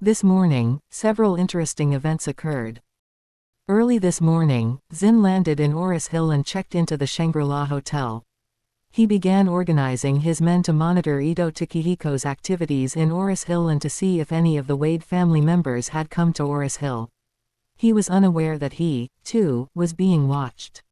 This morning, several interesting events occurred. Early this morning, Zynn landed in Aurous Hill and checked into the Shangri-La Hotel. He began organizing his men to monitor Ito Takehiko's activities in Aurous Hill and to see if any of the Wade family members had come to Aurous Hill. He was unaware that he, too, was being watched.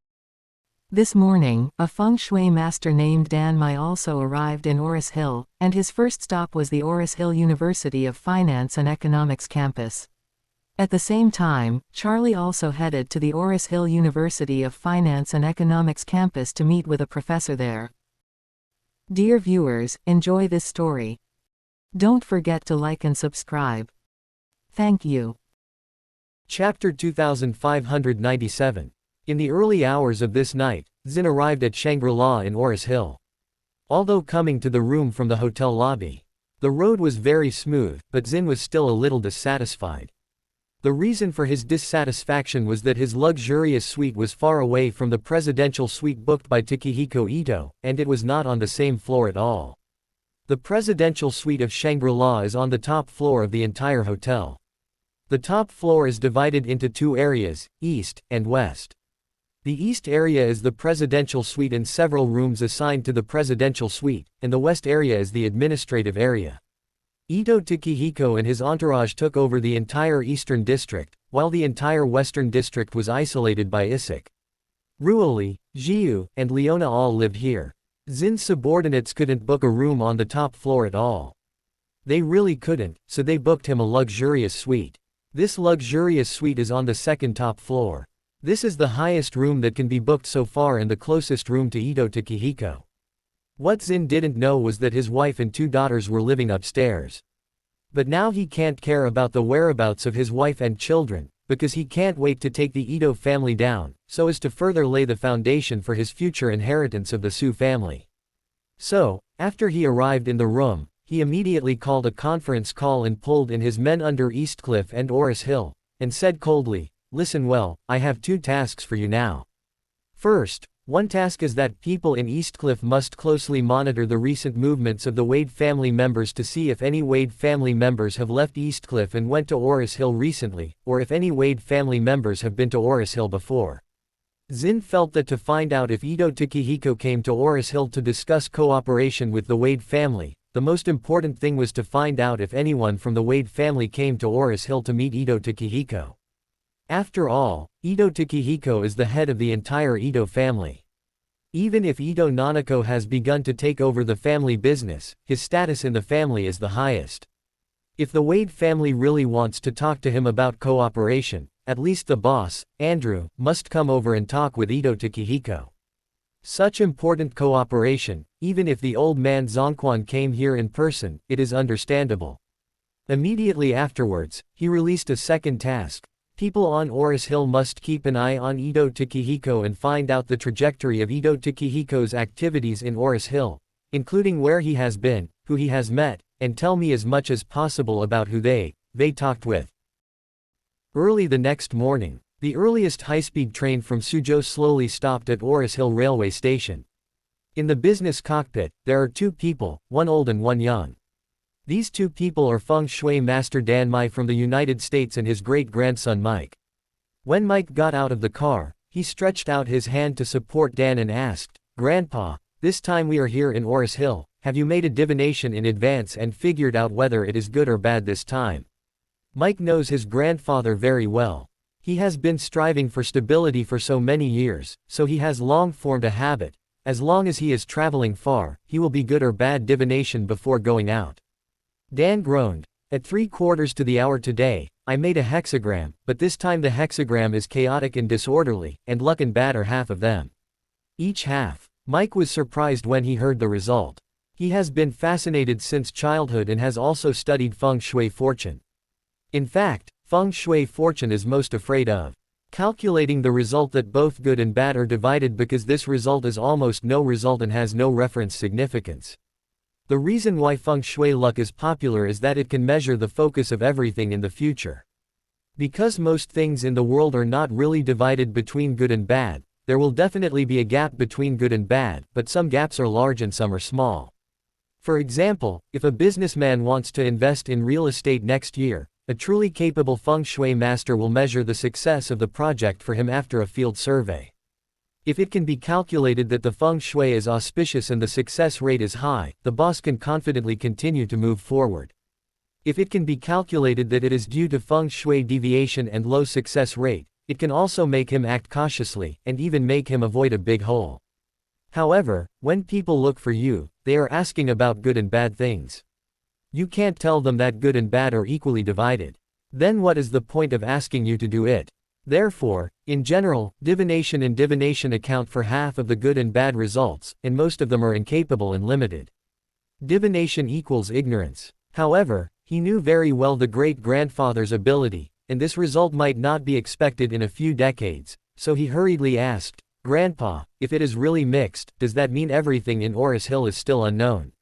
This morning, a feng shui master named Dan Mai also arrived in Aurous Hill, and his first stop was the Aurous Hill University of Finance and Economics campus. At the same time, Charlie also headed to the Aurous Hill University of Finance and Economics campus to meet with a professor there. Dear viewers, enjoy this story. Don't forget to like and subscribe. Thank you. Chapter 2597. In the early hours of this night, Zynn arrived at Shangri-La in Aurous Hill. Although coming to the room from the hotel lobby, the road was very smooth, but Zynn was still a little dissatisfied. The reason for his dissatisfaction was that his luxurious suite was far away from the presidential suite booked by Takehiko Ito, and it was not on the same floor at all. The presidential suite of Shangri-La is on the top floor of the entire hotel. The top floor is divided into two areas, east and west. The east area is the presidential suite and several rooms assigned to the presidential suite, and the west area is the administrative area. Ito Takehiko and his entourage took over the entire eastern district, while the entire western district was isolated by Isik. Ruoli, Zhiyu, and Liona all lived here. Zynn's subordinates couldn't book a room on the top floor at all. They really couldn't, so they booked him a luxurious suite. This luxurious suite is on the second top floor. This is the highest room that can be booked so far and the closest room to Ito Takehiko. What Zynn didn't know was that his wife and two daughters were living upstairs. But now he can't care about the whereabouts of his wife and children, because he can't wait to take the Ito family down, so as to further lay the foundation for his future inheritance of the Su family. So, after he arrived in the room, he immediately called a conference call and pulled in his men under Eastcliff and Aurous Hill, and said coldly, "Listen well, I have two tasks for you now. First, one task is that people in Eastcliff must closely monitor the recent movements of the Wade family members to see if any Wade family members have left Eastcliff and went to Aurous Hill recently, or if any Wade family members have been to Aurous Hill before." Zynn felt that to find out if Ito Takehiko came to Aurous Hill to discuss cooperation with the Wade family, the most important thing was to find out if anyone from the Wade family came to Aurous Hill to meet Ito Takehiko. After all, Ito Takehiko is the head of the entire Ito family. Even if Ito Nanako has begun to take over the family business, his status in the family is the highest. If the Wade family really wants to talk to him about cooperation, at least the boss, Andrew, must come over and talk with Ito Takehiko. Such important cooperation, even if the old man Zongquan came here in person, it is understandable. Immediately afterwards, he released a second task. People on Aurous Hill must keep an eye on Ito Takehiko and find out the trajectory of Ito Takehiko's activities in Aurous Hill, including where he has been, who he has met, and tell me as much as possible about who they talked with. Early the next morning, the earliest high-speed train from Suzhou slowly stopped at Aurous Hill railway station. In the business cockpit, there are two people, one old and one young. These two people are Feng Shui Master Dan Mai from the United States and his great-grandson Mike. When Mike got out of the car, he stretched out his hand to support Dan and asked, "Grandpa, this time we are here in Aurous Hill, have you made a divination in advance and figured out whether it is good or bad this time?" Mike knows his grandfather very well. He has been striving for stability for so many years, so he has long formed a habit. As long as he is traveling far, he will be good or bad divination before going out. Dan groaned. "At 3/4 to the hour today, I made a hexagram, but this time the hexagram is chaotic and disorderly, and luck and bad are half of them. Each half." Mike was surprised when he heard the result. He has been fascinated since childhood and has also studied feng shui fortune. In fact, feng shui fortune is most afraid of calculating the result that both good and bad are divided because this result is almost no result and has no reference significance. The reason why feng shui luck is popular is that it can measure the focus of everything in the future. Because most things in the world are not really divided between good and bad, there will definitely be a gap between good and bad, but some gaps are large and some are small. For example, if a businessman wants to invest in real estate next year, A truly capable feng shui master will measure the success of the project for him after a field survey. If it can be calculated that the feng shui is auspicious and the success rate is high, the boss can confidently continue to move forward. If it can be calculated that it is due to feng shui deviation and low success rate, it can also make him act cautiously, and even make him avoid a big hole. However, when people look for you, they are asking about good and bad things. You can't tell them that good and bad are equally divided. Then what is the point of asking you to do it? Therefore, in general, divination and divination account for half of the good and bad results, and most of them are incapable and limited. Divination equals ignorance. However, he knew very well the great-grandfather's ability, and this result might not be expected in a few decades, so he hurriedly asked, "Grandpa, if it is really mixed, does that mean everything in Aurous Hill is still unknown?"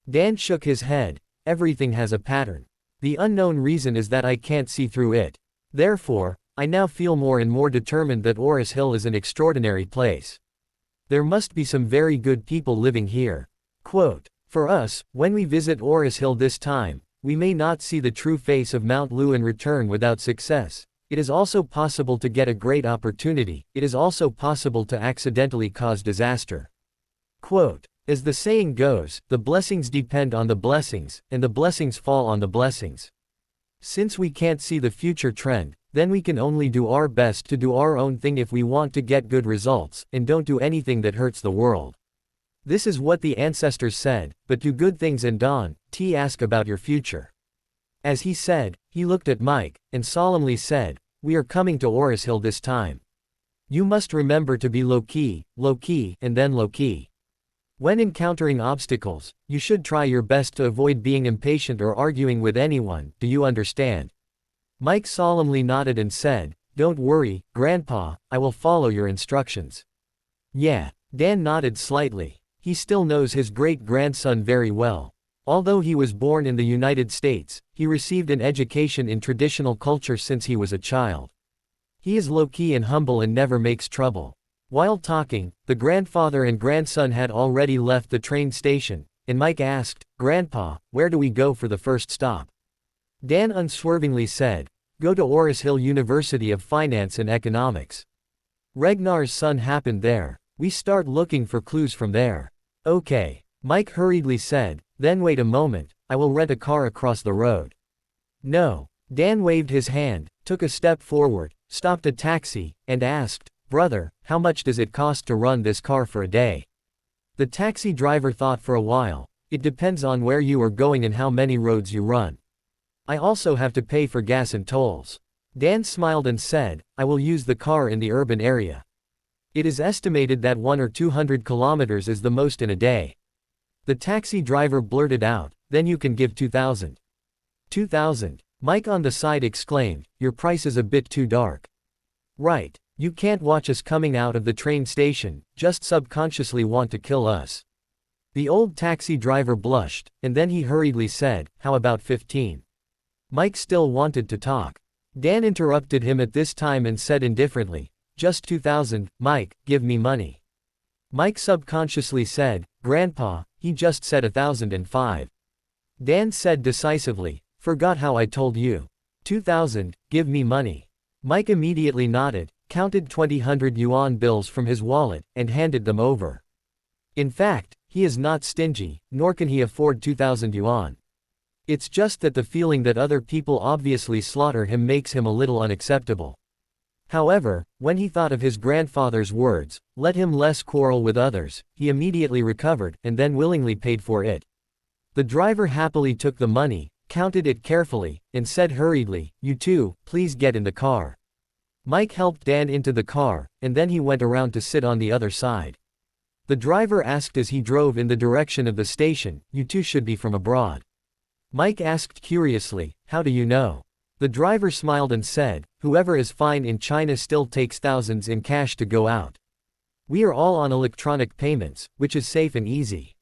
Dan shook his head. Everything has a pattern. The unknown reason is that I can't see through it. Therefore, I now feel more and more determined that Aurous Hill is an extraordinary place. There must be some very good people living here. Quote, "For us, when we visit Aurous Hill this time, we may not see the true face of Mount Lu and return without success. It is also possible to get a great opportunity. It is also possible to accidentally cause disaster." Quote, "As the saying goes, the blessings depend on the blessings, and the blessings fall on the blessings. Since we can't see the future trend, then we can only do our best to do our own thing if we want to get good results, and don't do anything that hurts the world. This is what the ancestors said, but do good things and ask about your future." As he said, he looked at Mike, and solemnly said, "We are coming to Aurous Hill this time. You must remember to be low-key, and then low-key. When encountering obstacles, you should try your best to avoid being impatient or arguing with anyone, do you understand?" Mike solemnly nodded and said, "Don't worry, Grandpa, I will follow your instructions." "Yeah." Dan nodded slightly. He still knows his great-grandson very well. Although he was born in the United States, he received an education in traditional culture since he was a child. He is low-key and humble and never makes trouble. While talking, the grandfather and grandson had already left the train station, and Mike asked, "Grandpa, where do we go for the first stop?" Dan unswervingly said, "Go to Aurous Hill University of Finance and Economics. Regnar's son happened there. We start looking for clues from there." "Okay." Mike hurriedly said, "Then wait a moment, I will rent a car across the road." "No." Dan waved his hand, took a step forward, stopped a taxi, and asked, "Brother, how much does it cost to run this car for a day?" The taxi driver thought for a while. "It depends on where you are going and how many roads you run. I also have to pay for gas and tolls." Dan smiled and said, "I will use the car in the urban area. It is estimated that 100 or 200 kilometers is the most in a day." The taxi driver blurted out, "Then you can give 2,000. 2,000. Mike on the side exclaimed, "Your price is a bit too dark." "Right. You can't watch us coming out of the train station, just subconsciously want to kill us." The old taxi driver blushed, and then he hurriedly said, "How about 15? Mike still wanted to talk. Dan interrupted him at this time and said indifferently, "Just 2,000, Mike, give me money." Mike subconsciously said, "Grandpa, he just said 1,005. Dan said decisively, "Forgot how I told you. 2,000, give me money." Mike immediately nodded, counted 2,000 yuan bills from his wallet, and handed them over. In fact, he is not stingy, nor can he afford 2,000 yuan. It's just that the feeling that other people obviously slaughter him makes him a little unacceptable. However, when he thought of his grandfather's words, "Let him less quarrel with others," he immediately recovered, and then willingly paid for it. The driver happily took the money, counted it carefully, and said hurriedly, "You two, please get in the car." Mike helped Dan into the car, and then he went around to sit on the other side. The driver asked as he drove in the direction of the station, "You two should be from abroad." Mike asked curiously, "How do you know?" The driver smiled and said, "Whoever is fine in China still takes thousands in cash to go out. We are all on electronic payments, which is safe and easy."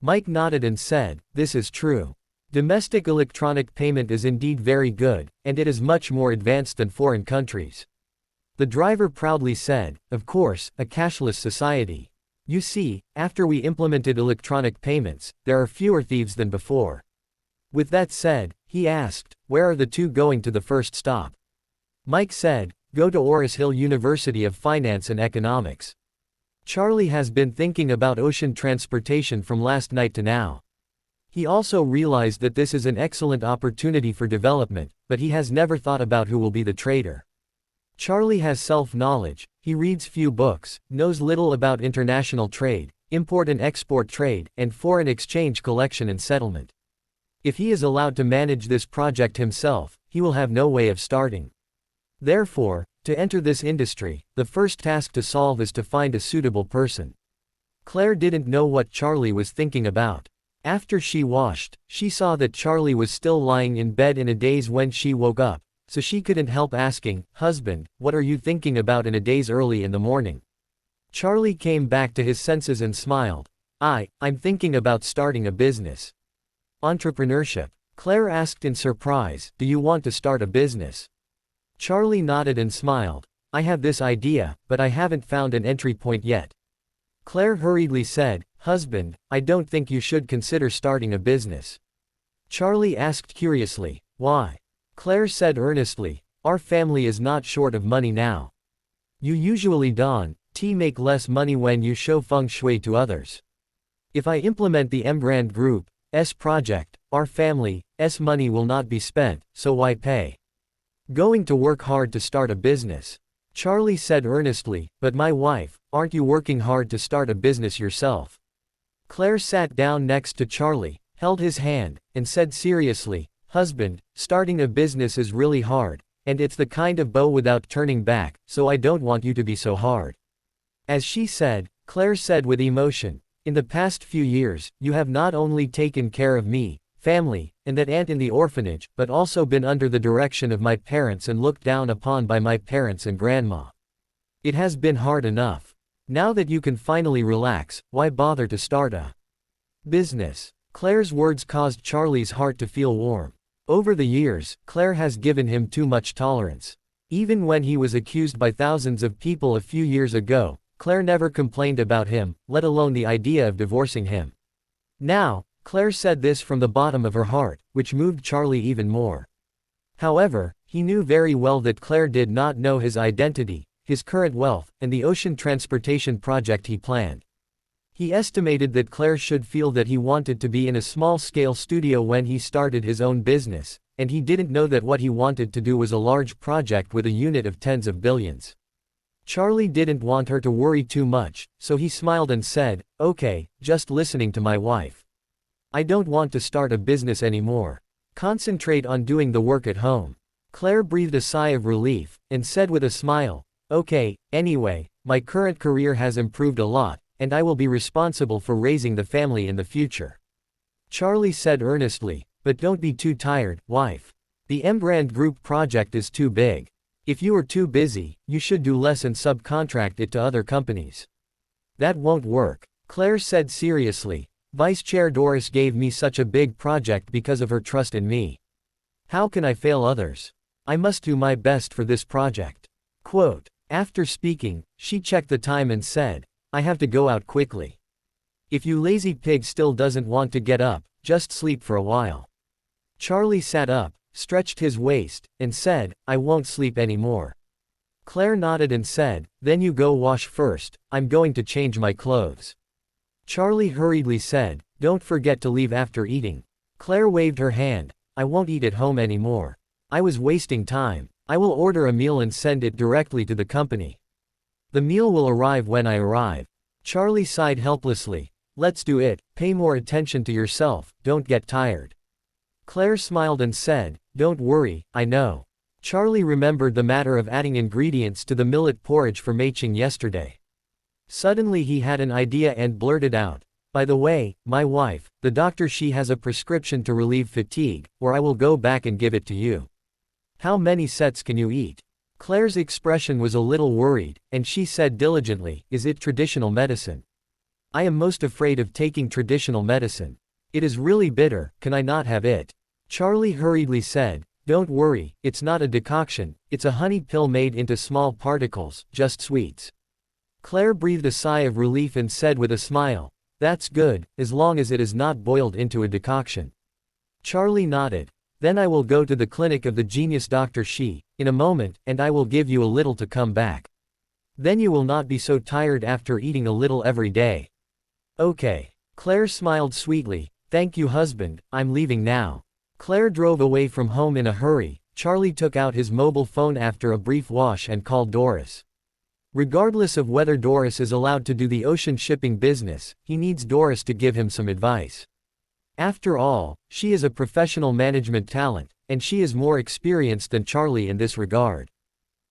Mike nodded and said, "This is true. Domestic electronic payment is indeed very good, and it is much more advanced than foreign countries." The driver proudly said, "Of course, a cashless society. You see, after we implemented electronic payments, there are fewer thieves than before." With that said, He asked, where are the two going to the first stop? Mike said, go to Aurous Hill University of Finance and Economics. Charlie has been thinking about ocean transportation from last night to now. He also realized that this is an excellent opportunity for development, but he has never thought about who will be the trader. Charlie has self-knowledge, he reads few books, knows little about international trade, import and export trade, and foreign exchange collection and settlement. If he is allowed to manage this project himself, he will have no way of starting. Therefore, to enter this industry, the first task to solve is to find a suitable person. Claire didn't know what Charlie was thinking about. After she washed, she saw that Charlie was still lying in bed in a daze when she woke up, so she couldn't help asking, husband, what are you thinking about in a daze early in the morning? Charlie came back to his senses and smiled. I'm thinking about starting a business. Entrepreneurship. Claire asked in surprise, do you want to start a business? Charlie nodded and smiled. I have this idea, but I haven't found an entry point yet. Claire hurriedly said, husband, I don't think you should consider starting a business. Charlie asked curiously, why? Claire said earnestly, our family is not short of money now. You usually make less money when you show feng shui to others. If I implement the Embrand Group's project, our family's money will not be spent, so why pay? Going to work hard to start a business. Charlie said earnestly, but my wife, aren't you working hard to start a business yourself? Claire sat down next to Charlie, held his hand, and said seriously, husband, starting a business is really hard, and it's the kind of bow without turning back, so I don't want you to be so hard. As she said, Claire said with emotion, in the past few years, you have not only taken care of me, family, and that aunt in the orphanage, but also been under the direction of my parents and looked down upon by my parents and grandma. It has been hard enough. Now that you can finally relax, why bother to start a business? Claire's words caused Charlie's heart to feel warm. Over the years, Claire has given him too much tolerance. Even when he was accused by thousands of people a few years ago, Claire never complained about him, let alone the idea of divorcing him. Now, Claire said this from the bottom of her heart, which moved Charlie even more. However, he knew very well that Claire did not know his identity, his current wealth, and the ocean transportation project he planned. He estimated that Claire should feel that he wanted to be in a small-scale studio when he started his own business, and he didn't know that what he wanted to do was a large project with a unit of tens of billions. Charlie didn't want her to worry too much, so he smiled and said, okay, just listening to my wife. I don't want to start a business anymore. Concentrate on doing the work at home. Claire breathed a sigh of relief, and said with a smile, okay, anyway, my current career has improved a lot, and I will be responsible for raising the family in the future. Charlie said earnestly, but don't be too tired, wife. The Embrand Group project is too big. If you are too busy, you should do less and subcontract it to other companies. That won't work. Claire said seriously, Vice Chair Doris gave me such a big project because of her trust in me. How can I fail others? I must do my best for this project. Quote. After speaking, she checked the time and said, I have to go out quickly. If you lazy pig still doesn't want to get up, just sleep for a while. Charlie sat up, stretched his waist, and said, I won't sleep anymore. Claire nodded and said, then you go wash first, I'm going to change my clothes. Charlie hurriedly said, don't forget to leave after eating. Claire waved her hand, I won't eat at home anymore. I was wasting time. I will order a meal and send it directly to the company. The meal will arrive when I arrive. Charlie sighed helplessly. Let's do it, pay more attention to yourself, don't get tired. Claire smiled and said, don't worry, I know. Charlie remembered the matter of adding ingredients to the millet porridge for Meiqing yesterday. Suddenly he had an idea and blurted out, by the way, my wife, the doctor she has a prescription to relieve fatigue, or I will go back and give it to you. How many sets can you eat? Claire's expression was a little worried, and she said diligently, is it traditional medicine? I am most afraid of taking traditional medicine. It is really bitter, can I not have it? Charlie hurriedly said, don't worry, it's not a decoction, it's a honey pill made into small particles, just sweets. Claire breathed a sigh of relief and said with a smile, that's good, as long as it is not boiled into a decoction. Charlie nodded. Then I will go to the clinic of the genius Dr. Shi, in a moment, and I will give you a little to come back. Then you will not be so tired after eating a little every day. Okay. Claire smiled sweetly. Thank you, husband, I'm leaving now. Claire drove away from home in a hurry. Charlie took out his mobile phone after a brief wash and called Doris. Regardless of whether Doris is allowed to do the ocean shipping business, he needs Doris to give him some advice. After all, she is a professional management talent, and she is more experienced than Charlie in this regard.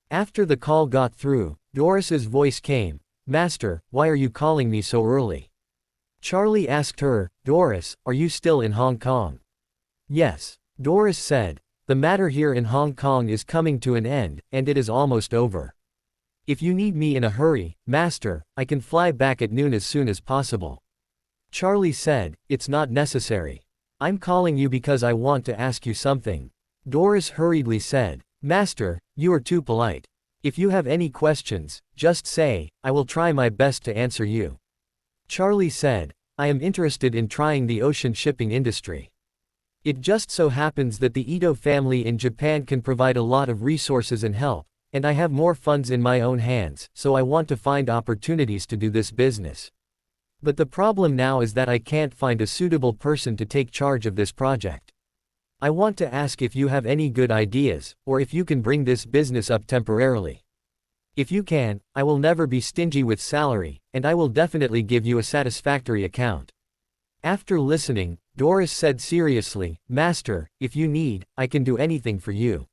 After the call got through, Doris's voice came. Master, why are you calling me so early? Charlie asked her, Doris, are you still in Hong Kong? Yes. Doris said. The matter here in Hong Kong is coming to an end, and it is almost over. If you need me in a hurry, Master, I can fly back at noon as soon as possible. Charlie said, it's not necessary. I'm calling you because I want to ask you something. Doris hurriedly said, Master, you are too polite. If you have any questions, just say, I will try my best to answer you. Charlie said, I am interested in trying the ocean shipping industry. It just so happens that the Ito family in Japan can provide a lot of resources and help, and I have more funds in my own hands, so I want to find opportunities to do this business. But the problem now is that I can't find a suitable person to take charge of this project. I want to ask if you have any good ideas, or if you can bring this business up temporarily. If you can, I will never be stingy with salary, and I will definitely give you a satisfactory account. After listening, Doris said seriously, Master, if you need, I can do anything for you.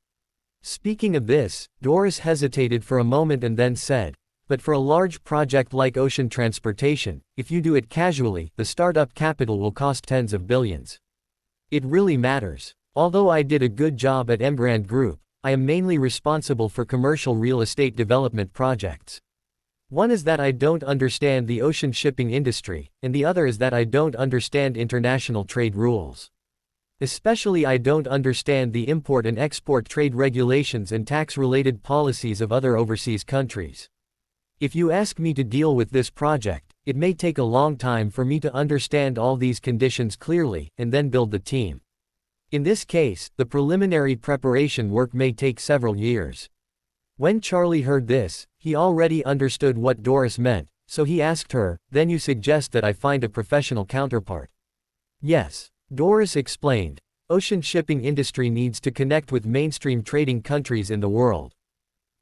Speaking of this, Doris hesitated for a moment and then said, but for a large project like ocean transportation, if you do it casually, the startup capital will cost tens of billions. It really matters. Although I did a good job at Embrand Group, I am mainly responsible for commercial real estate development projects. One is that I don't understand the ocean shipping industry, and the other is that I don't understand international trade rules. Especially I don't understand the import and export trade regulations and tax-related policies of other overseas countries. If you ask me to deal with this project, it may take a long time for me to understand all these conditions clearly, and then build the team. In this case, the preliminary preparation work may take several years. When Charlie heard this, he already understood what Doris meant, so he asked her, then you suggest that I find a professional counterpart? Yes. Doris explained. Ocean shipping industry needs to connect with mainstream trading countries in the world.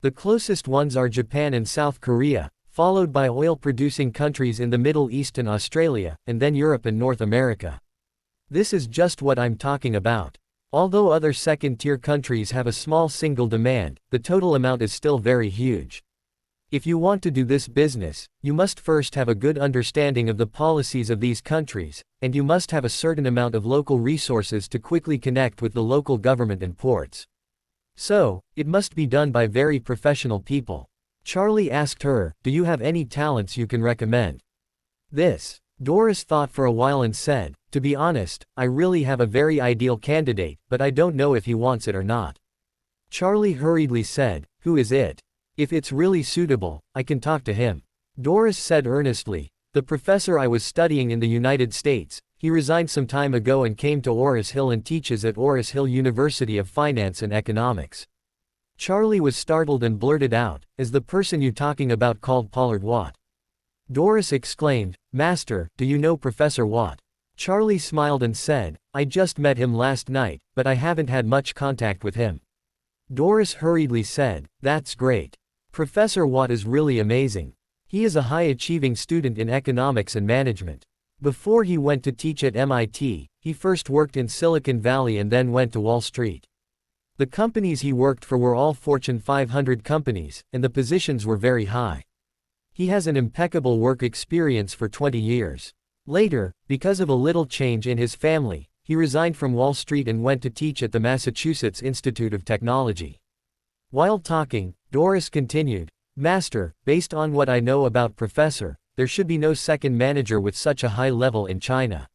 The closest ones are Japan and South Korea, followed by oil-producing countries in the Middle East and Australia, and then Europe and North America. This is just what I'm talking about. Although other second-tier countries have a small single demand, the total amount is still very huge. If you want to do this business, you must first have a good understanding of the policies of these countries, and you must have a certain amount of local resources to quickly connect with the local government and ports. So, it must be done by very professional people. Charlie asked her, do you have any talents you can recommend? Doris thought for a while and said, to be honest, I really have a very ideal candidate, but I don't know if he wants it or not. Charlie hurriedly said, who is it? If it's really suitable, I can talk to him. Doris said earnestly, the professor I was studying in the United States, he resigned some time ago and came to Aurous Hill and teaches at Aurous Hill University of Finance and Economics. Charlie was startled and blurted out, is the person you talking about called Pollard Watt? Doris exclaimed, Master, do you know Professor Watt? Charlie smiled and said, I just met him last night, but I haven't had much contact with him. Doris hurriedly said, that's great. Professor Watt is really amazing. He is a high-achieving student in economics and management. Before he went to teach at MIT, he first worked in Silicon Valley and then went to Wall Street. The companies he worked for were all Fortune 500 companies, and the positions were very high. He has an impeccable work experience for 20 years. Later, because of a little change in his family, he resigned from Wall Street and went to teach at the Massachusetts Institute of Technology. While talking, Doris continued, Master, based on what I know about Professor, there should be no second manager with such a high level in China.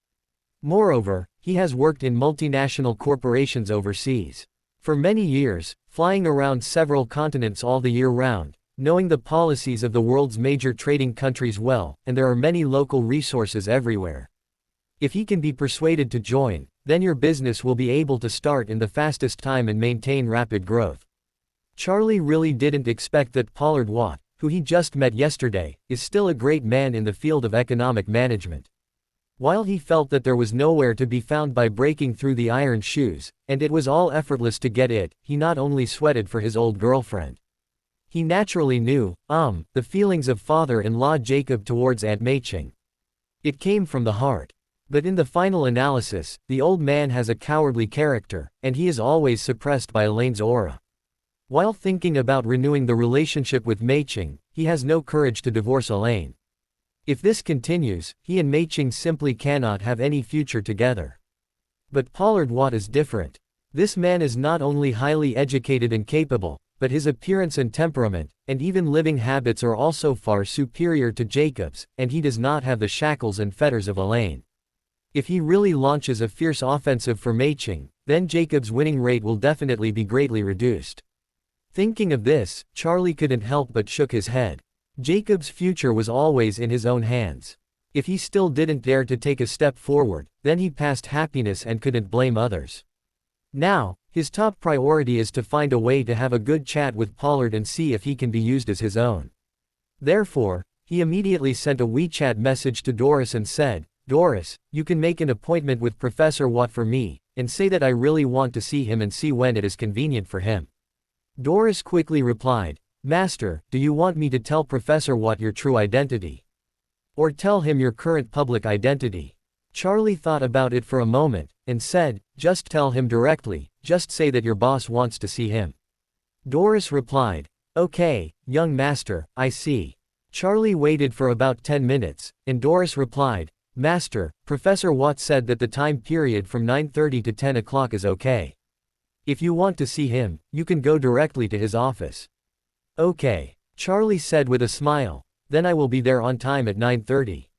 Moreover, he has worked in multinational corporations overseas. For many years, flying around several continents all the year round, knowing the policies of the world's major trading countries well, and there are many local resources everywhere. If he can be persuaded to join, then your business will be able to start in the fastest time and maintain rapid growth. Charlie really didn't expect that Pollard Watt, who he just met yesterday, is still a great man in the field of economic management. While he felt that there was nowhere to be found by breaking through the iron shoes, and it was all effortless to get it, he not only sweated for his old girlfriend. He naturally knew, the feelings of father-in-law Jacob towards Aunt Meiqing. It came from the heart. But in the final analysis, the old man has a cowardly character, and he is always suppressed by Elaine's aura. While thinking about renewing the relationship with Meiqing, he has no courage to divorce Elaine. If this continues, he and Meiqing simply cannot have any future together. But Pollard Watt is different. This man is not only highly educated and capable, but his appearance and temperament, and even living habits are also far superior to Jacob's, and he does not have the shackles and fetters of Elaine. If he really launches a fierce offensive for Meiqing, then Jacob's winning rate will definitely be greatly reduced. Thinking of this, Charlie couldn't help but shook his head. Jacob's future was always in his own hands. If he still didn't dare to take a step forward, then he passed happiness and couldn't blame others. Now, his top priority is to find a way to have a good chat with Pollard and see if he can be used as his own. Therefore, he immediately sent a WeChat message to Doris and said, "Doris, you can make an appointment with Professor Watt for me, and say that I really want to see him and see when it is convenient for him." Doris quickly replied, "Master, do you want me to tell Professor Watt your true identity? Or tell him your current public identity?" Charlie thought about it for a moment, and said, "Just tell him directly, just say that your boss wants to see him." Doris replied, "Okay, young master, I see." Charlie waited for about 10 minutes, and Doris replied, "Master, Professor Watt said that the time period from 9:30 to 10 o'clock is okay. If you want to see him, you can go directly to his office." "Okay," Charlie said with a smile, "then I will be there on time at 9:30.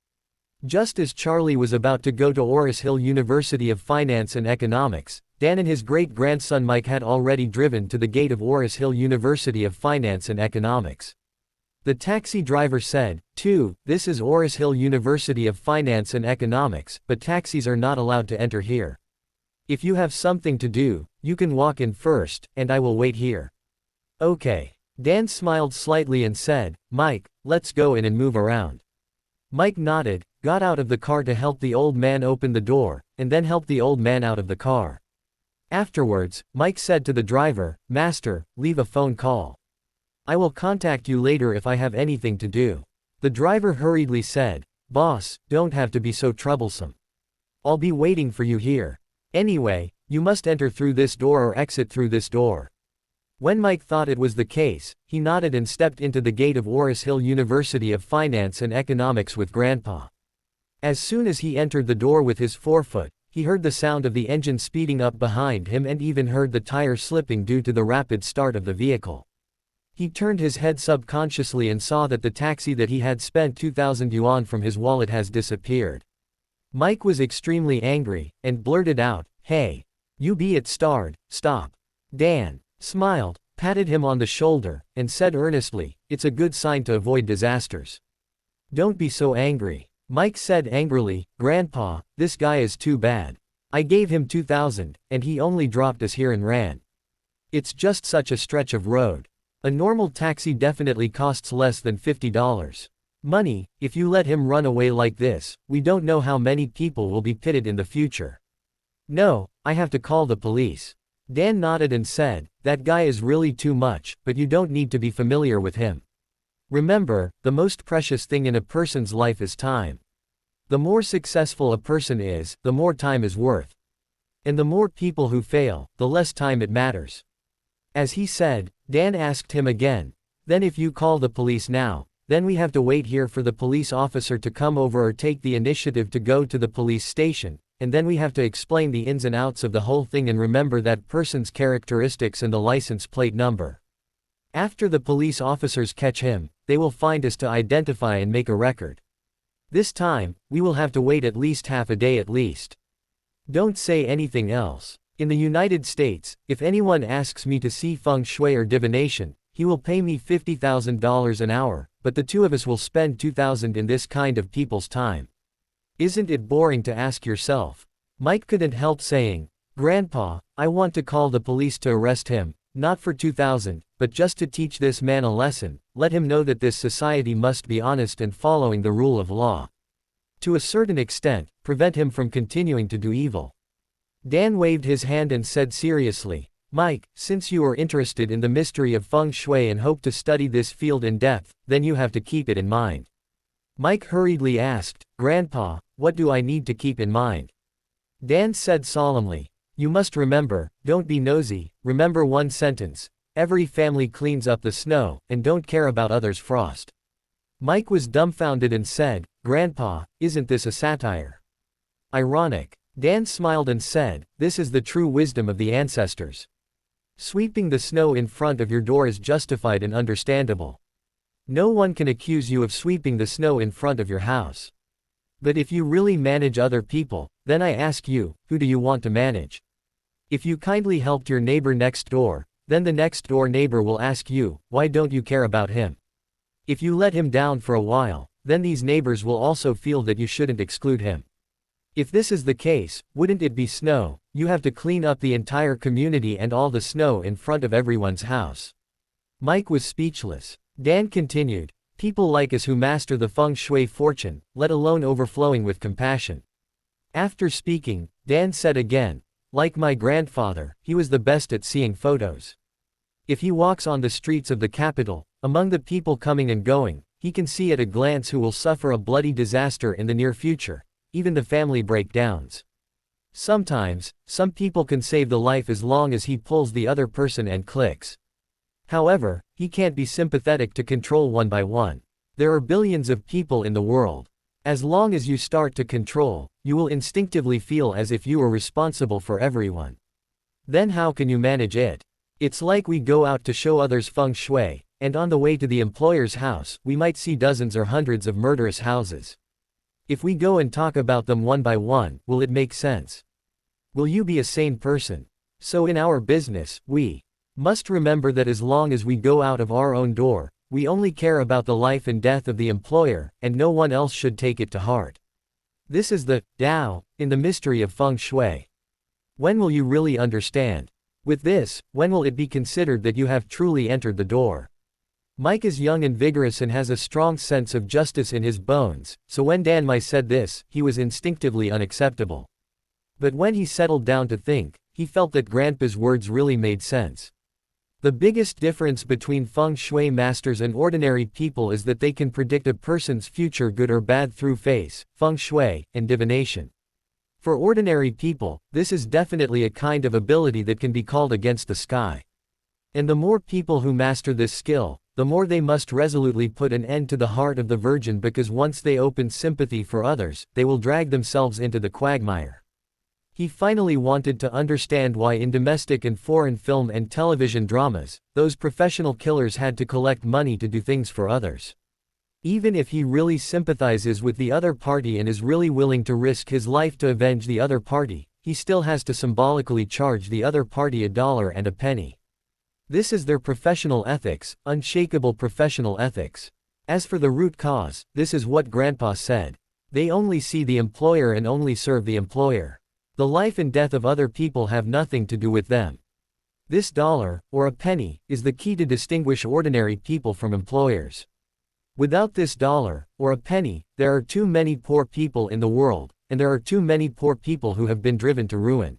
Just as Charlie was about to go to Aurous Hill University of Finance and Economics, Dan and his great-grandson Mike had already driven to the gate of Aurous Hill University of Finance and Economics. The taxi driver said, "This is Aurous Hill University of Finance and Economics, but taxis are not allowed to enter here. If you have something to do, you can walk in first, and I will wait here." "Okay." Dan smiled slightly and said, "Mike, let's go in and move around." Mike nodded, got out of the car to help the old man open the door, and then helped the old man out of the car. Afterwards, Mike said to the driver, "Master, leave a phone call. I will contact you later if I have anything to do." The driver hurriedly said, "Boss, don't have to be so troublesome. I'll be waiting for you here. Anyway, you must enter through this door or exit through this door." When Mike thought it was the case, he nodded and stepped into the gate of Aurous Hill University of Finance and Economics with Grandpa. As soon as he entered the door with his forefoot, he heard the sound of the engine speeding up behind him and even heard the tire slipping due to the rapid start of the vehicle. He turned his head subconsciously and saw that the taxi that he had spent 2,000 yuan from his wallet has disappeared. Mike was extremely angry, and blurted out, "Hey! You be it starred, stop." Dan smiled, patted him on the shoulder, and said earnestly, "It's a good sign to avoid disasters. Don't be so angry." Mike said angrily, "Grandpa, this guy is too bad. I gave him 2,000, and he only dropped us here and ran. It's just such a stretch of road. A normal taxi definitely costs less than $50. Money, if you let him run away like this, we don't know how many people will be pitted in the future. No, I have to call the police." Dan nodded and said, "That guy is really too much, but you don't need to be familiar with him. Remember, the most precious thing in a person's life is time. The more successful a person is, the more time is worth. And the more people who fail, the less time it matters." As he said, Dan asked him again, "Then if you call the police now, then we have to wait here for the police officer to come over or take the initiative to go to the police station, and then we have to explain the ins and outs of the whole thing and remember that person's characteristics and the license plate number. After the police officers catch him, they will find us to identify and make a record. This time, we will have to wait at least half a day at least. Don't say anything else. In the United States, if anyone asks me to see feng shui or divination, he will pay me $50,000 an hour, but the two of us will spend 2,000 in this kind of people's time. Isn't it boring to ask yourself? Mike couldn't help saying, Grandpa, I want to call the police to arrest him, not for 2,000, but just to teach this man a lesson, let him know that this society must be honest and following the rule of law. To a certain extent, prevent him from continuing to do evil. Dan waved his hand and said seriously, Mike, since you are interested in the mystery of feng shui and hope to study this field in depth, then you have to keep it in mind. Mike hurriedly asked, Grandpa, what do I need to keep in mind? Dan said solemnly, you must remember, don't be nosy, remember one sentence, every family cleans up the snow, and don't care about others' frost. Mike was dumbfounded and said, Grandpa, isn't this a satire? Ironic. Dan smiled and said, this is the true wisdom of the ancestors. Sweeping the snow in front of your door is justified and understandable. No one can accuse you of sweeping the snow in front of your house. But if you really manage other people, then I ask you, who do you want to manage? If you kindly helped your neighbor next door, then the next door neighbor will ask you, why don't you care about him? If you let him down for a while, then these neighbors will also feel that you shouldn't exclude him. If this is the case, wouldn't it be snow? You have to clean up the entire community and all the snow in front of everyone's house. Mike was speechless. Dan continued, people like us who master the feng shui fortune, let alone overflowing with compassion. After speaking, Dan said again, like my grandfather, he was the best at seeing photos. If he walks on the streets of the capital, among the people coming and going, he can see at a glance who will suffer a bloody disaster in the near future, even the family breakdowns. Sometimes, some people can save the life as long as he pulls the other person and clicks. However, he can't be sympathetic to control one by one. There are billions of people in the world. As long as you start to control, you will instinctively feel as if you were responsible for everyone. Then how can you manage it? It's like we go out to show others feng shui, and on the way to the employer's house, we might see dozens or hundreds of murderous houses. If we go and talk about them one by one, will it make sense? Will you be a sane person? So in our business, we must remember that as long as we go out of our own door, we only care about the life and death of the employer, and no one else should take it to heart. This is the Tao in the mystery of feng shui. When will you really understand? With this, when will it be considered that you have truly entered the door? Mike is young and vigorous and has a strong sense of justice in his bones, so when Dan Mai said this, he was instinctively unacceptable. But when he settled down to think, he felt that Grandpa's words really made sense. The biggest difference between feng shui masters and ordinary people is that they can predict a person's future good or bad through face, feng shui, and divination. For ordinary people, this is definitely a kind of ability that can be called against the sky. And the more people who master this skill, the more they must resolutely put an end to the heart of the virgin, because once they open sympathy for others, they will drag themselves into the quagmire. He finally wanted to understand why in domestic and foreign film and television dramas, those professional killers had to collect money to do things for others. Even if he really sympathizes with the other party and is really willing to risk his life to avenge the other party, he still has to symbolically charge the other party $1 and a penny. This is their professional ethics, unshakable professional ethics. As for the root cause, this is what Grandpa said. They only see the employer and only serve the employer. The life and death of other people have nothing to do with them. This $1, or a penny, is the key to distinguish ordinary people from employers. Without this $1, or a penny, there are too many poor people in the world, and there are too many poor people who have been driven to ruin.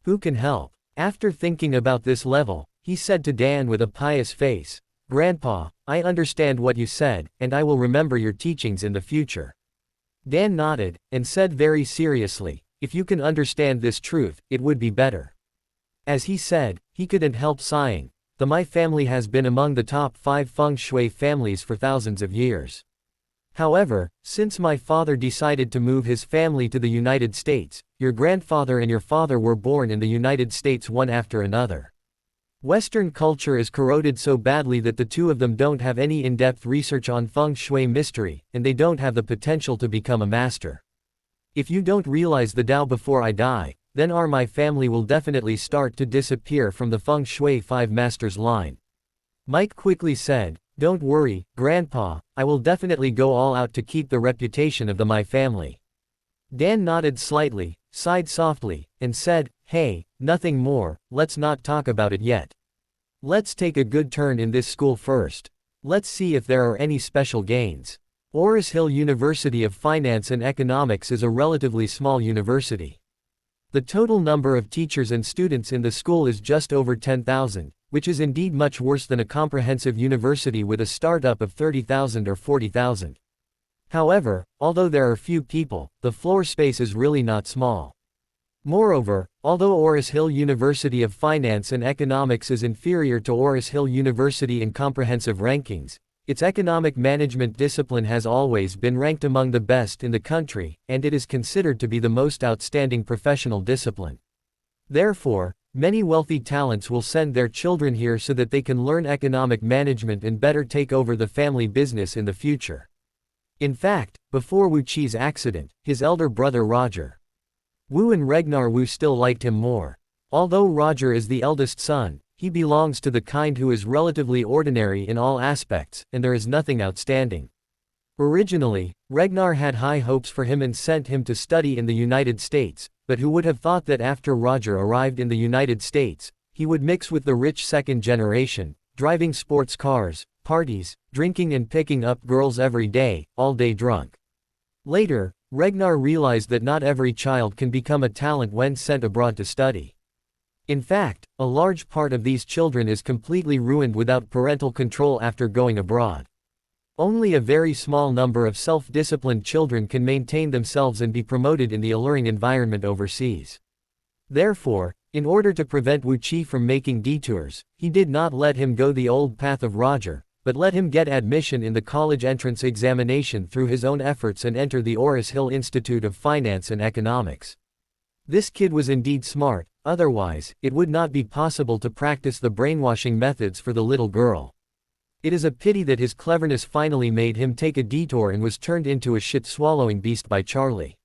Who can help? After thinking about this level, he said to Dan with a pious face, Grandpa, I understand what you said, and I will remember your teachings in the future. Dan nodded, and said very seriously, if you can understand this truth, it would be better. As he said, he couldn't help sighing. The Mai family has been among the top 5 feng shui families for thousands of years. However, since my father decided to move his family to the United States, your grandfather and your father were born in the United States one after another. Western culture is corroded so badly that the two of them don't have any in-depth research on feng shui mystery, and they don't have the potential to become a master. If you don't realize the Tao before I die, then my family will definitely start to disappear from the feng shui 5 masters line. Mike quickly said, don't worry, Grandpa, I will definitely go all out to keep the reputation of the Mai family. Dan nodded slightly, sighed softly, and said, "Hey, nothing more, let's not talk about it yet. Let's take a good turn in this school first. Let's see if there are any special gains." Aurous Hill University of Finance and Economics is a relatively small university. The total number of teachers and students in the school is just over 10,000, which is indeed much worse than a comprehensive university with a startup of 30,000 or 40,000. However, although there are few people, the floor space is really not small. Moreover, although Aurous Hill University of Finance and Economics is inferior to Aurous Hill University in comprehensive rankings, its economic management discipline has always been ranked among the best in the country, and it is considered to be the most outstanding professional discipline. Therefore, many wealthy talents will send their children here so that they can learn economic management and better take over the family business in the future. In fact, before Wu Qi's accident, his elder brother Roger Wu and Regnar Wu still liked him more. Although Roger is the eldest son, he belongs to the kind who is relatively ordinary in all aspects, and there is nothing outstanding. Originally, Regnar had high hopes for him and sent him to study in the United States, but who would have thought that after Roger arrived in the United States, he would mix with the rich second generation, driving sports cars, parties, drinking and picking up girls every day, all day drunk. Later, Regnar realized that not every child can become a talent when sent abroad to study. In fact, a large part of these children is completely ruined without parental control after going abroad. Only a very small number of self-disciplined children can maintain themselves and be promoted in the alluring environment overseas. Therefore, in order to prevent Wu Qi from making detours, he did not let him go the old path of Roger, but let him get admission in the college entrance examination through his own efforts and enter the Aurous Hill Institute of Finance and Economics. This kid was indeed smart, otherwise, it would not be possible to practice the brainwashing methods for the little girl. It is a pity that his cleverness finally made him take a detour and was turned into a shit-swallowing beast by Charlie.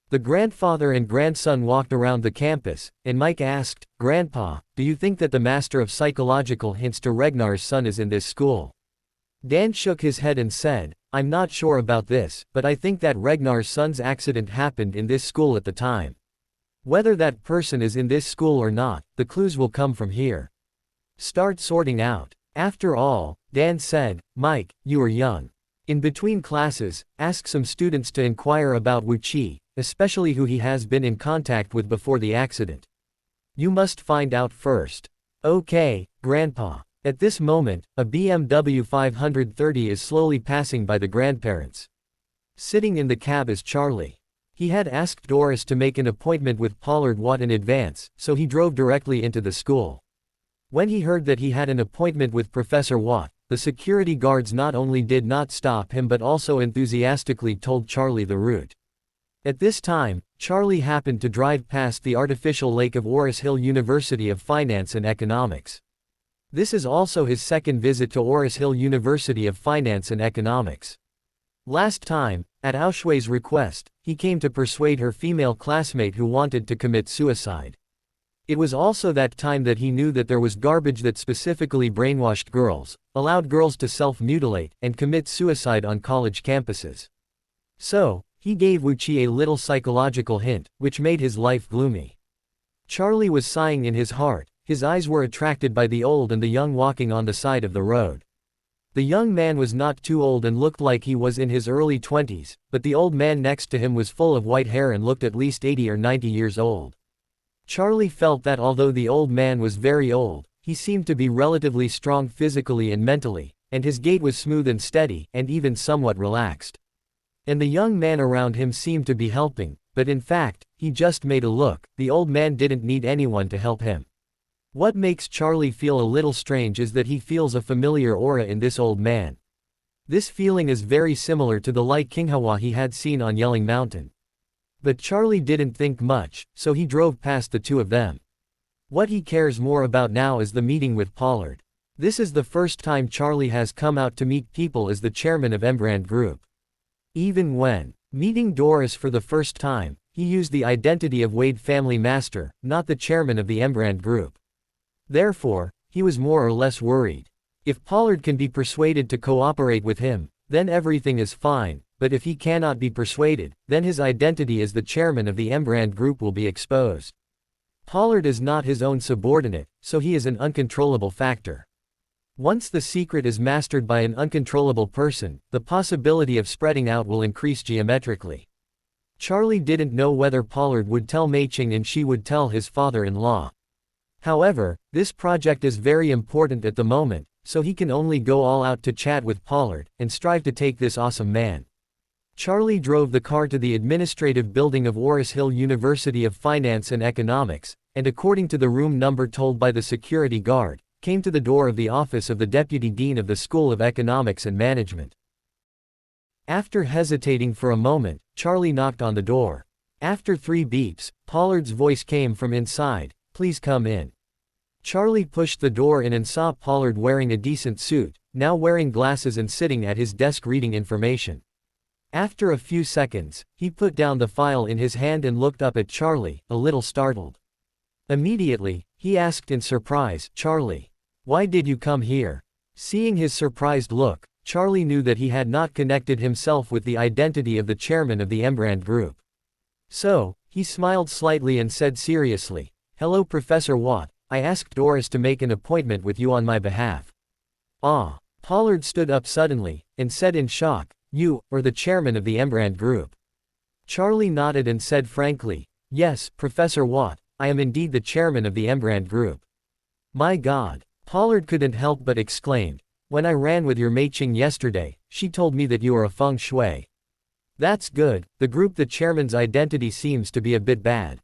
The grandfather and grandson walked around the campus, and Mike asked, "Grandpa, do you think that the master of psychological hints to Regnar's son is in this school?" Dan shook his head and said, "I'm not sure about this, but I think that Regnar's son's accident happened in this school at the time. Whether that person is in this school or not, the clues will come from here. Start sorting out." After all, Dan said, "Mike, you are young. In between classes, ask some students to inquire about Wu Qi, especially who he has been in contact with before the accident. You must find out first." "Okay, Grandpa." At this moment, a BMW 530 is slowly passing by the grandparents. Sitting in the cab is Charlie. He had asked Doris to make an appointment with Pollard Watt in advance, so he drove directly into the school. When he heard that he had an appointment with Professor Watt, the security guards not only did not stop him but also enthusiastically told Charlie the route. At this time, Charlie happened to drive past the artificial lake of Aurous Hill University of Finance and Economics. This is also his second visit to Aurous Hill University of Finance and Economics. Last time, at Aoshui's request, he came to persuade her female classmate who wanted to commit suicide. It was also that time that he knew that there was garbage that specifically brainwashed girls, allowed girls to self-mutilate, and commit suicide on college campuses. So, he gave Wu Qi a little psychological hint, which made his life gloomy. Charlie was sighing in his heart, his eyes were attracted by the old and the young walking on the side of the road. The young man was not too old and looked like he was in his early 20s, but the old man next to him was full of white hair and looked at least 80 or 90 years old. Charlie felt that although the old man was very old, he seemed to be relatively strong physically and mentally, and his gait was smooth and steady, and even somewhat relaxed. And the young man around him seemed to be helping, but in fact, he just made a look. The old man didn't need anyone to help him. What makes Charlie feel a little strange is that he feels a familiar aura in this old man. This feeling is very similar to the light Qinghawa he had seen on Yelling Mountain. But Charlie didn't think much, so he drove past the two of them. What he cares more about now is the meeting with Pollard. This is the first time Charlie has come out to meet people as the chairman of Embrand Group. Even when meeting Doris for the first time, he used the identity of Wade Family Master, not the chairman of the Embrand Group. Therefore, he was more or less worried. If Pollard can be persuaded to cooperate with him, then everything is fine, but if he cannot be persuaded, then his identity as the chairman of the Embrand Group will be exposed. Pollard is not his own subordinate, so he is an uncontrollable factor. Once the secret is mastered by an uncontrollable person, the possibility of spreading out will increase geometrically. Charlie didn't know whether Pollard would tell Meiqing and she would tell his father-in-law. However, this project is very important at the moment, so he can only go all out to chat with Pollard, and strive to take this awesome man. Charlie drove the car to the administrative building of Aurous Hill University of Finance and Economics, and according to the room number told by the security guard, came to the door of the office of the Deputy Dean of the School of Economics and Management. After hesitating for a moment, Charlie knocked on the door. After 3 beeps, Pollard's voice came from inside, "Please come in." Charlie pushed the door in and saw Pollard wearing a decent suit, now wearing glasses and sitting at his desk reading information. After a few seconds, he put down the file in his hand and looked up at Charlie, a little startled. Immediately, he asked in surprise, "Charlie, why did you come here?" Seeing his surprised look, Charlie knew that he had not connected himself with the identity of the chairman of the Embrand Group. So, he smiled slightly and said seriously, "Hello Professor Watt, I asked Doris to make an appointment with you on my behalf." "Ah." Pollard stood up suddenly, and said in shock, "You, or the chairman of the Embrand Group?" Charlie nodded and said frankly, "Yes, Professor Watt, I am indeed the chairman of the Embrand Group." "My God." Pollard couldn't help but exclaimed, "When I ran with your Meiqing yesterday, she told me that you are a feng shui." "That's good, the group the chairman's identity seems to be a bit bad."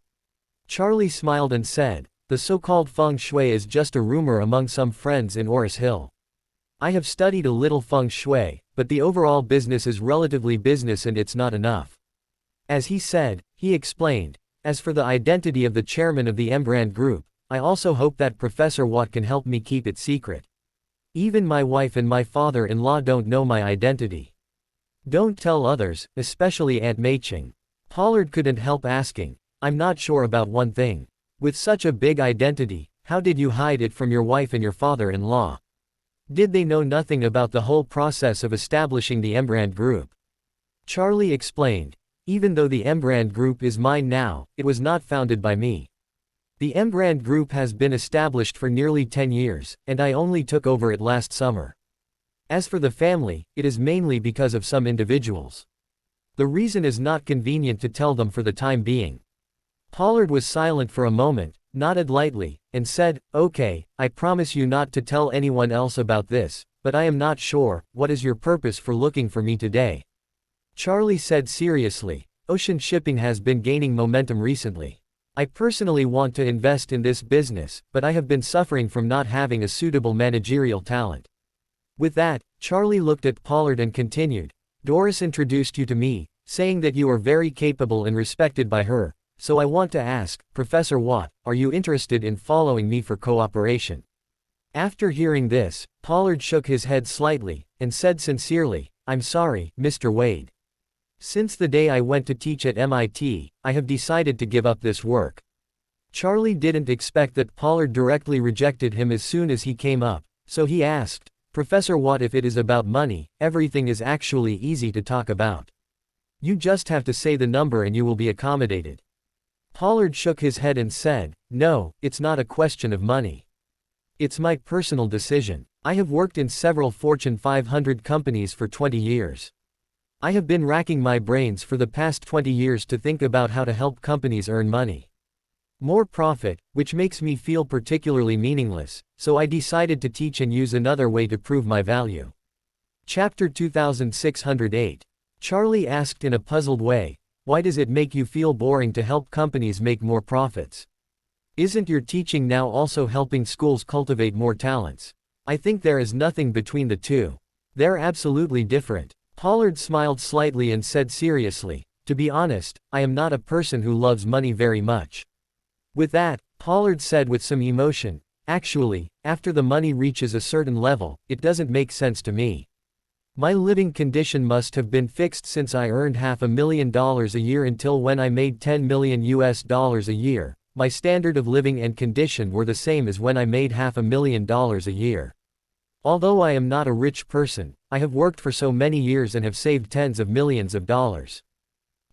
Charlie smiled and said, "The so-called feng shui is just a rumor among some friends in Aurous Hill. I have studied a little feng shui, but the overall business is relatively business and it's not enough." As he said, he explained, "As for the identity of the chairman of the Embrand Group, I also hope that Professor Watt can help me keep it secret. Even my wife and my father-in-law don't know my identity. Don't tell others, especially Aunt Meiqing." Pollard couldn't help asking, "I'm not sure about one thing. With such a big identity, how did you hide it from your wife and your father-in-law? Did they know nothing about the whole process of establishing the Embrand Group?" Charlie explained, "Even though the Embrand Group is mine now, it was not founded by me. The Embrand Group has been established for nearly 10 years, and I only took over it last summer. As for the family, it is mainly because of some individuals. The reason is not convenient to tell them for the time being." Pollard was silent for a moment, nodded lightly, and said, "Okay, I promise you not to tell anyone else about this, but I am not sure, what is your purpose for looking for me today?" Charlie said seriously, "Ocean shipping has been gaining momentum recently. I personally want to invest in this business, but I have been suffering from not having a suitable managerial talent." With that, Charlie looked at Pollard and continued, "Doris introduced you to me, saying that you are very capable and respected by her, so I want to ask, Professor Watt, are you interested in following me for cooperation?" After hearing this, Pollard shook his head slightly, and said sincerely, "I'm sorry, Mr. Wade. Since the day I went to teach at MIT, I have decided to give up this work." Charlie didn't expect that Pollard directly rejected him as soon as he came up, so he asked, "Professor Watt, if it is about money, everything is actually easy to talk about. You just have to say the number and you will be accommodated." Pollard shook his head and said, "No, it's not a question of money. It's my personal decision. I have worked in several Fortune 500 companies for 20 years. I have been racking my brains for the past 20 years to think about how to help companies earn money. More profit, which makes me feel particularly meaningless, so I decided to teach and use another way to prove my value." Chapter 2608. Charlie asked in a puzzled way, "Why does it make you feel boring to help companies make more profits? Isn't your teaching now also helping schools cultivate more talents? I think there is nothing between the two. They're absolutely different." Pollard smiled slightly and said seriously, "To be honest, I am not a person who loves money very much." With that, Pollard said with some emotion, "Actually, after the money reaches a certain level, it doesn't make sense to me. My living condition must have been fixed since I earned $500,000 a year until when I made $10 million a year. My standard of living and condition were the same as when I made $500,000 a year. Although I am not a rich person, I have worked for so many years and have saved tens of millions of dollars.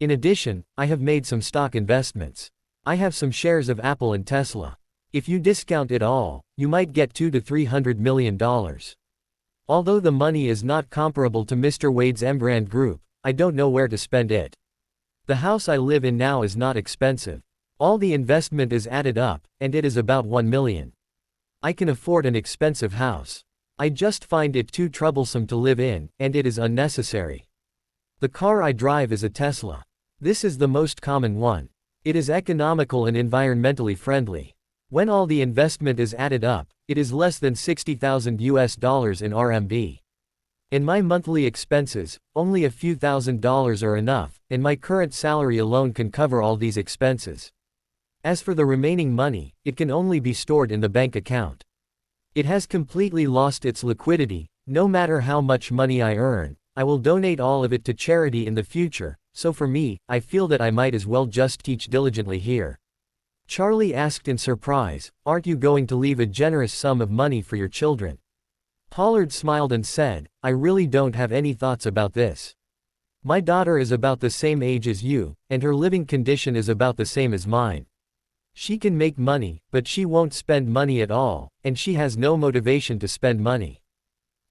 In addition, I have made some stock investments. I have some shares of Apple and Tesla. If you discount it all, you might get $200 to $300 million. Although the money is not comparable to Mr. Wade's Embrand Group, I don't know where to spend it. The house I live in now is not expensive. All the investment is added up, and it is about $1 million. I can afford an expensive house. I just find it too troublesome to live in, and it is unnecessary. The car I drive is a Tesla. This is the most common one. It is economical and environmentally friendly. When all the investment is added up, it is less than $60,000 in RMB. In my monthly expenses, only a few $1,000s are enough, and my current salary alone can cover all these expenses. As for the remaining money, it can only be stored in the bank account. It has completely lost its liquidity. No matter how much money I earn, I will donate all of it to charity in the future, so for me, I feel that I might as well just teach diligently here. Charlie asked in surprise, "Aren't you going to leave a generous sum of money for your children?" Pollard smiled and said, "I really don't have any thoughts about this. My daughter is about the same age as you, and her living condition is about the same as mine. She can make money, but she won't spend money at all, and she has no motivation to spend money."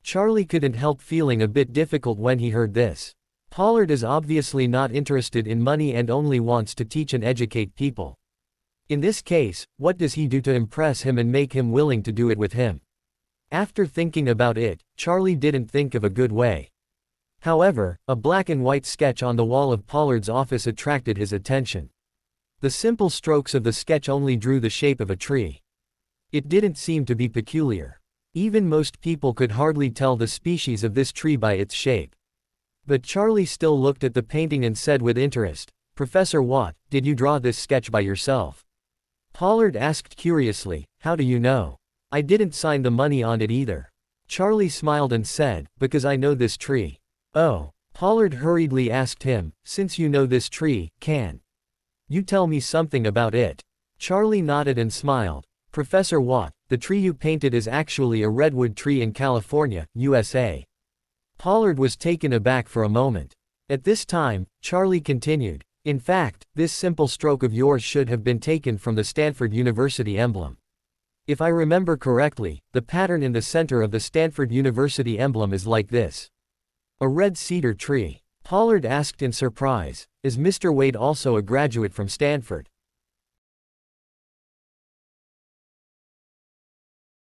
Charlie couldn't help feeling a bit difficult when he heard this. Pollard is obviously not interested in money and only wants to teach and educate people. In this case, what does he do to impress him and make him willing to do it with him? After thinking about it, Charlie didn't think of a good way. However, a black and white sketch on the wall of Pollard's office attracted his attention. The simple strokes of the sketch only drew the shape of a tree. It didn't seem to be peculiar. Even most people could hardly tell the species of this tree by its shape. But Charlie still looked at the painting and said with interest, "Professor Watt, did you draw this sketch by yourself?" Pollard asked curiously, "How do you know? I didn't sign the money on it either." Charlie smiled and said, "Because I know this tree." "Oh." Pollard hurriedly asked him, "Since you know this tree, can you tell me something about it?" Charlie nodded and smiled. "Professor Watt, the tree you painted is actually a redwood tree in California, USA." Pollard was taken aback for a moment. At this time, Charlie continued, "In fact, this simple stroke of yours should have been taken from the Stanford University emblem. If I remember correctly, the pattern in the center of the Stanford University emblem is like this. A red cedar tree." Pollard asked in surprise, "Is Mr. Wade also a graduate from Stanford?"